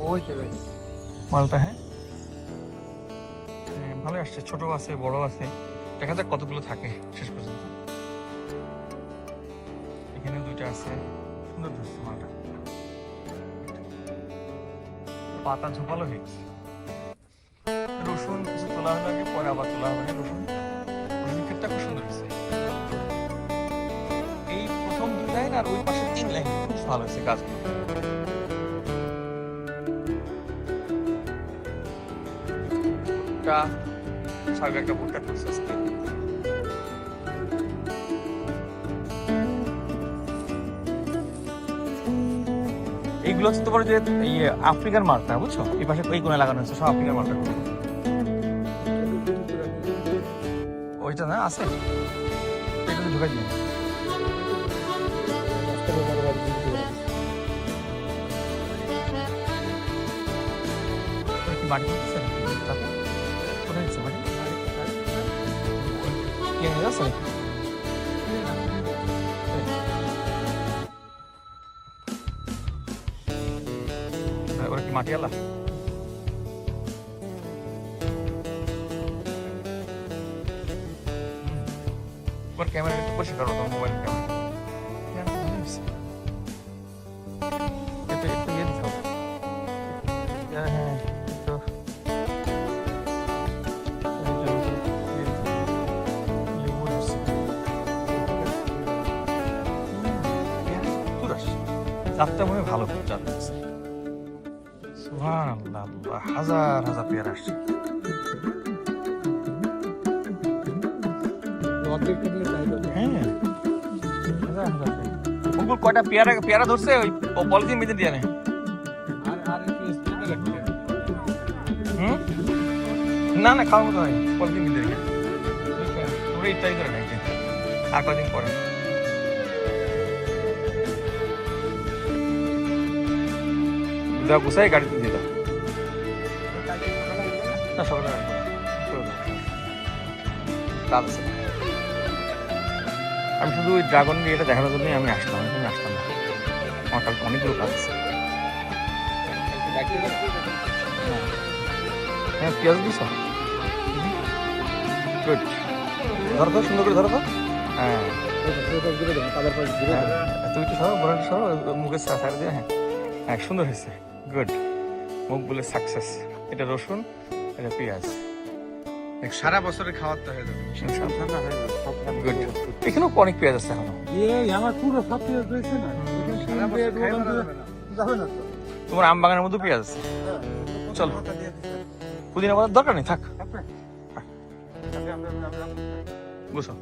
ওই তো মালটা। হ্যাঁ ভালো আসছে, ছোট আছে বড় আছে, দেখা যাক কতগুলো থাকে শেষ পর্যন্ত। এখানে দুইটা আছে, সুন্দর ধরছে মালটা, পাতা ঝোপালো হয়েছে। রসুন কিছু তোলা হলো আগে, পরে আবার তোলা হবে না। রসুন ক্ষেতটা খুব সুন্দর হয়েছে। এই প্রথম 2 লাইন আর ওই পাশে 3 লাইন খুব ভালো হয়েছে গাছগুলো। সাহেব একটা ভুট্টা করছে আজকে। এইগুলো হচ্ছে তোমার যে আফ্রিকার মালটা, বুঝছো? এই পাশে এই কোণে লাগানো হচ্ছে সব আফ্রিকার মালটা। ওইটা না আছে, এটা ঢুকাই দিন। বাড়ি দিচ্ছে কোথায় দিচ্ছে বাড়ি? আছে ওরা কি মাটিয়ালা? ওর ক্যামেরা একটু পরিষ্কার করো, তোমার মোবাইল ক্যামেরা একটু ইয়ে দিতে হবে। হ্যাঁ একটু চারটা মনে ভালো চার লাগছে। সুবহানাল্লাহ, হাজার হাজার পেয়ারা আসছে। হ্যাঁ হাজার হাজার মুকুল কয়টা পেয়ারা পেয়ারা ধরছে ওই পলিথিন বেঁধে দিয়ে নেয়। না না খাওয়ার মতো হয়, পলিথিন বেঁধে রেখে তোমরা ইত্যাদি করে নেয় আর কদিন পরে। দাও গুছাই গাড়িতে দিয়ে দাও। না সকালে কাজ আছে। আমি শুধু ওই ড্রাগন এটা দেখানোর জন্যই আমি আসলাম, আমি আসতাম না, আমার কালকে অনেকগুলো কাজ আছে। হ্যাঁ পেঁয়াজ দিস, গুড। ধরো তো, সুন্দর করে ধরো তো। হ্যাঁ তুই তো সরো, বড় সরো, মুখের সাইড দিয়ে। হ্যাঁ হ্যাঁ সুন্দর হয়েছে, গুড। মুখ বলে সাকসেস। এটা রসুন, এটা পেঁয়াজ, সারা বছরের খাওয়ার তো হয়ে যাবে। গুড। এখানেও অনেক পেঁয়াজ আছে এখনো। আমার পুরো সব পেঁয়াজ রয়েছে না, যাবে না তো। তোমার আম বাগানের মধ্যে পেঁয়াজ আছে। চলো, পুদিনা পাতার দরকার নেই, থাক বুঝো।